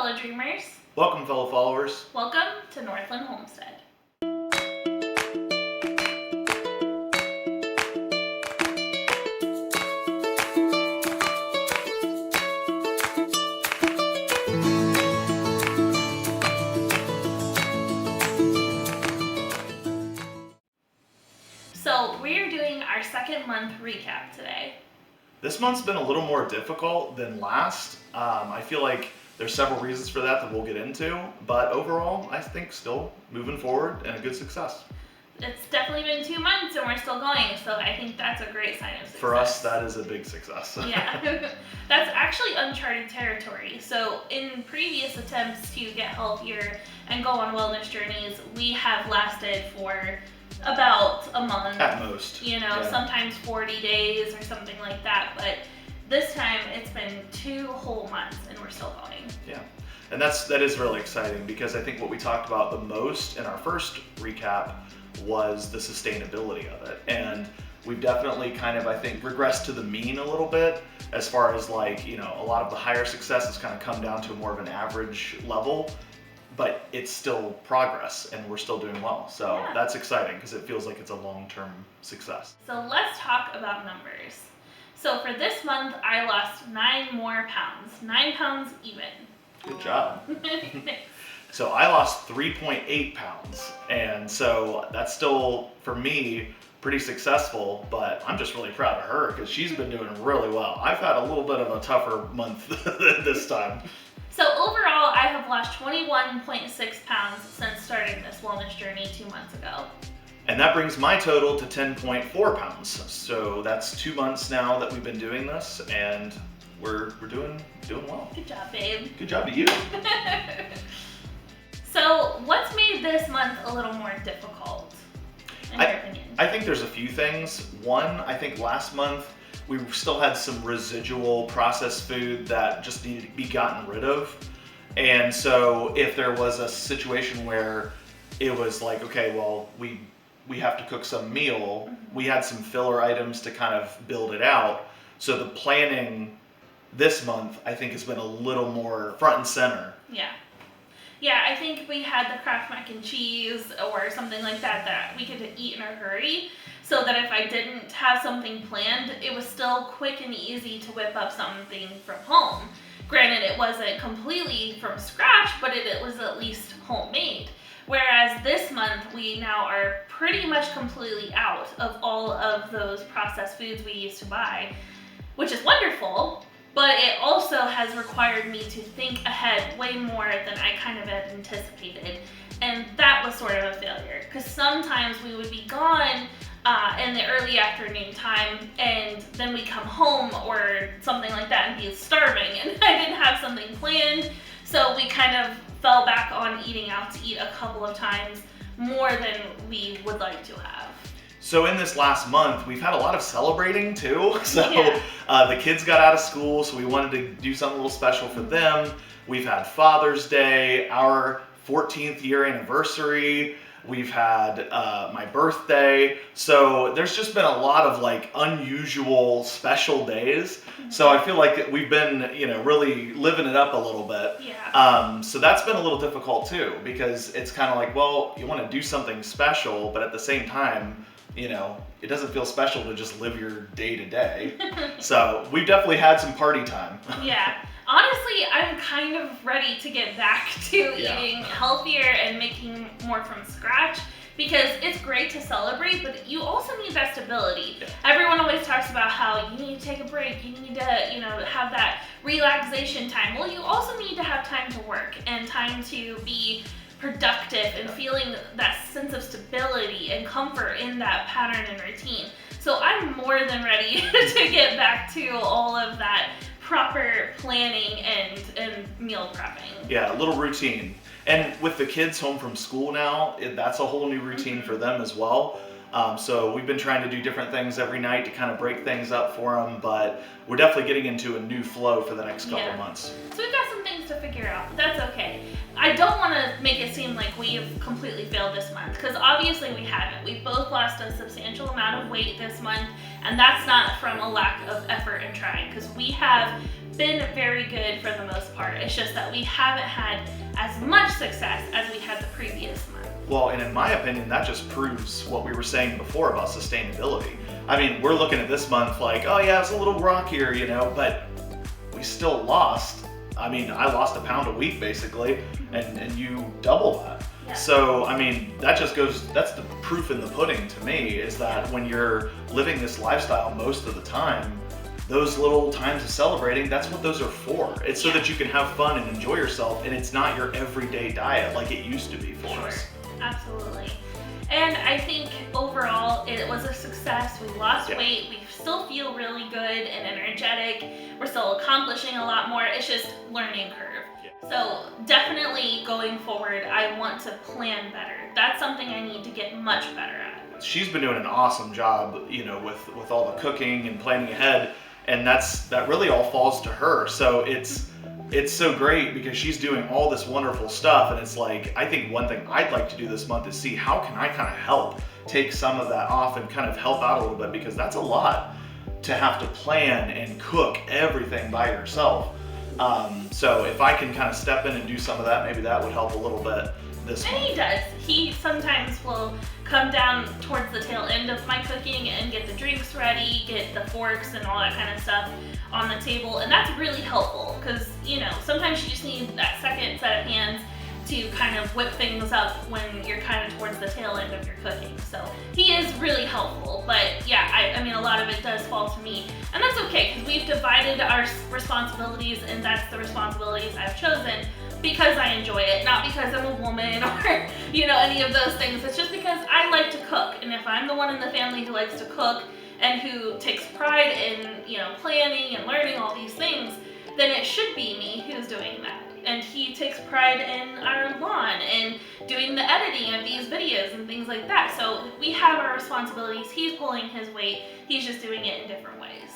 fellow dreamers. Welcome, fellow followers. Welcome to Northland Homestead. So we're doing our second month recap today. This month's been a little more difficult than last. I feel like there's several reasons for that we'll get into, but overall, I think still moving forward and a good success. It's definitely been 2 months and we're still going, so I think that's a great sign of success. For us, that is a big success. Yeah, that's actually uncharted territory. So in previous attempts to get healthier and go on wellness journeys, we have lasted for about a month. At most. Sometimes 40 days or something like that, but this time it's been 2 whole months and we're still going. Yeah, and that is really exciting because I think what we talked about the most in our first recap was the sustainability of it. And we've definitely kind of, I think, regressed to the mean a little bit as far as a lot of the higher success has kind of come down to more of an average level, but it's still progress and we're still doing well. So yeah. That's exciting because it feels like it's a long-term success. So let's talk about numbers. So for this month, I lost 9 more pounds, 9 pounds even. Good job. So I lost 3.8 pounds, and so that's still, for me, pretty successful, but I'm just really proud of her because she's been doing really well. I've had a little bit of a tougher month this time. So overall, I have lost 21.6 pounds since starting this wellness journey 2 months ago. And that brings my total to 10.4 pounds. So that's 2 months now that we've been doing this, and we're doing well. Good job, babe. Good job to you. So what's made this month a little more difficult, in your opinion? I think there's a few things. One, I think last month we still had some residual processed food that just needed to be gotten rid of. And so if there was a situation where it was like, okay, well, we have to cook some meal, we had some filler items to kind of build it out. So the planning this month, I think, has been a little more front and center. Yeah, I think we had the Kraft mac and cheese or something like that we could eat in a hurry, so that if I didn't have something planned, it was still quick and easy to whip up something from home. Granted, it wasn't completely from scratch, but it was at least homemade. Whereas this month, we now are pretty much completely out of all of those processed foods we used to buy, which is wonderful. But it also has required me to think ahead way more than I kind of had anticipated. And that was sort of a failure, because sometimes we would be gone in the early afternoon time, and then we come home or something like that and be starving, and I didn't have something planned. So we kind of fell back on eating out to eat a couple of times more than we would like to have. So in this last month, we've had a lot of celebrating too. So Yeah. The kids got out of school, so we wanted to do something a little special for them. We've had Father's Day, our 14th year anniversary. We've had my birthday. So there's just been a lot of unusual special days. So I feel like we've been, really living it up a little bit. Yeah. So that's been a little difficult too, because it's kind of like, well, you want to do something special, but at the same time, it doesn't feel special to just live your day to day. So we've definitely had some party time. Yeah. Honestly, I'm kind of ready to get back to eating healthier and making more from scratch, because it's great to celebrate, but you also need that stability. Yeah. Everyone always talks about how you need to take a break, you need to, have that relaxation time. Well, you also need to have time to work and time to be productive and feeling that sense of stability and comfort in that pattern and routine. So I'm more than ready to get back to all of that proper planning and meal prepping. Yeah, a little routine. And with the kids home from school now, that's a whole new routine for them as well. So we've been trying to do different things every night to kind of break things up for them, but we're definitely getting into a new flow for the next couple of months. So we've got some things to figure out, but that's okay. I don't want to make it seem like we have completely failed this month, because obviously we haven't. We've both lost a substantial amount of weight this month, and that's not from a lack of effort and trying, because we have been very good for the most part. It's just that we haven't had as much success as we had the previous month. Well, and in my opinion, that just proves what we were saying before about sustainability. I mean, we're looking at this month like, oh yeah, it's a little rockier, you know, but we still lost. I mean, I lost a pound a week basically, and you double that. Yeah. So, I mean, that just goes, that's the proof in the pudding to me, is that when you're living this lifestyle most of the time, those little times of celebrating, that's what those are for. It's so that you can have fun and enjoy yourself, and it's not your everyday diet like it used to be for us. Absolutely. And I think overall it was a success. We lost weight. We still feel really good and energetic. We're still accomplishing a lot more. It's just learning curve. Yeah. So definitely going forward, I want to plan better. That's something I need to get much better at. She's been doing an awesome job, you know, with all the cooking and planning ahead, and that really all falls to her. So it's so great because she's doing all this wonderful stuff, and it's like, I think one thing I'd like to do this month is see how can I kind of help take some of that off and kind of help out a little bit, because that's a lot to have to plan and cook everything by yourself. So if I can kind of step in and do some of that, maybe that would help a little bit this month. And he does. He sometimes will come down towards the tail end of my cooking and get the drinks ready, get the forks and all that kind of stuff on the table, and that's really helpful because, you know, sometimes you just need that second set of hands to kind of whip things up when you're kind of towards the tail end of your cooking. So he is really helpful, but yeah, I mean, a lot of it does fall to me, and that's okay because we've divided our responsibilities, and that's the responsibilities I've chosen because I enjoy it, not because I'm a woman or, you know, any of those things. It's just because I like to cook, and if I'm the one in the family who likes to cook and who takes pride in, you know, planning and learning all these things, then it should be me who's doing that. And he takes pride in our lawn and doing the editing of these videos and things like that. So we have our responsibilities. He's pulling his weight. He's just doing it in different ways.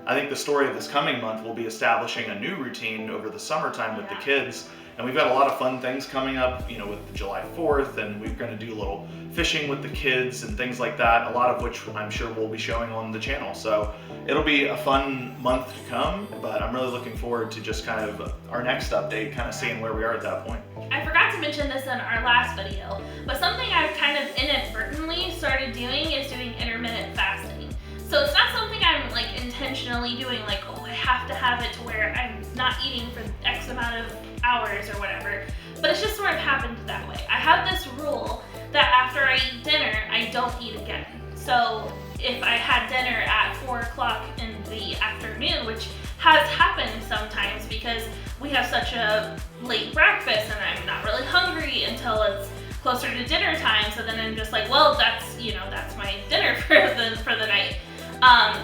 I think the story of this coming month will be establishing a new routine over the summertime with the kids. And we've got a lot of fun things coming up, you know, with the July 4th, and we're going to do a little fishing with the kids and things like that, a lot of which I'm sure we'll be showing on the channel. So it'll be a fun month to come, but I'm really looking forward to just kind of our next update, kind of seeing where we are at that point. I forgot to mention this in our last video, but something I've kind of inadvertently started doing is doing intermittent fasting. So it's not something I'm like intentionally doing, like, oh, I have to have it to where I'm not eating for X amount of hours or whatever, but it's just sort of happened that way. I have this rule that after I eat dinner, I don't eat again. So if I had dinner at 4 o'clock in the afternoon, which has happened sometimes because we have such a late breakfast and I'm not really hungry until it's closer to dinner time, so then I'm just like, well, that's, you know, that's my dinner for the night.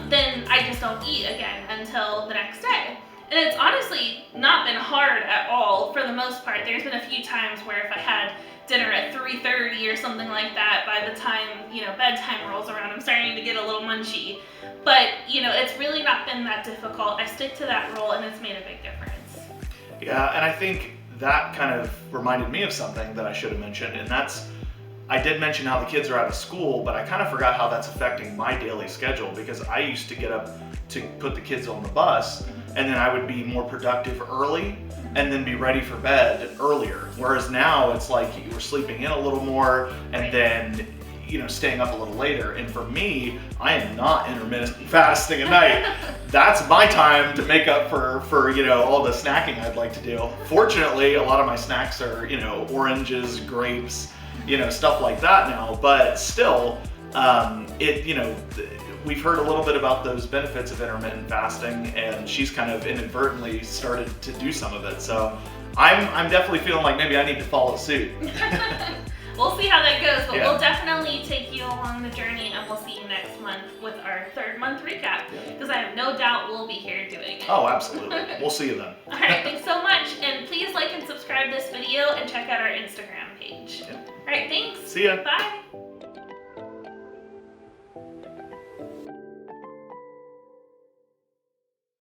Then I just don't eat again until the next day. And it's honestly not been hard at all for the most part. There's been a few times where if I had dinner at 3:30 or something like that, by the time, you know, bedtime rolls around, I'm starting to get a little munchy. But, you know, it's really not been that difficult. I stick to that rule and it's made a big difference. Yeah, and I think that kind of reminded me of something that I should have mentioned, and that's, I did mention how the kids are out of school, but I kind of forgot how that's affecting my daily schedule, because I used to get up to put the kids on the bus, and then I would be more productive early and then be ready for bed earlier. Whereas now it's like you were sleeping in a little more and then, you know, staying up a little later. And for me, I am not intermittent fasting at night. That's my time to make up for, you know, all the snacking I'd like to do. Fortunately, a lot of my snacks are, you know, oranges, grapes, you know, stuff like that now, but still, you know, we've heard a little bit about those benefits of intermittent fasting, and she's kind of inadvertently started to do some of it. So I'm definitely feeling like maybe I need to follow suit. We'll see how that goes, but Yeah. We'll definitely take you along the journey, and we'll see you next month with our 3rd month recap, because I have no doubt we'll be here doing it. Oh, absolutely. We'll see you then. All right, thanks so much, and please like and subscribe this video and check out our Instagram page. Yep. All right, thanks. See ya. Bye.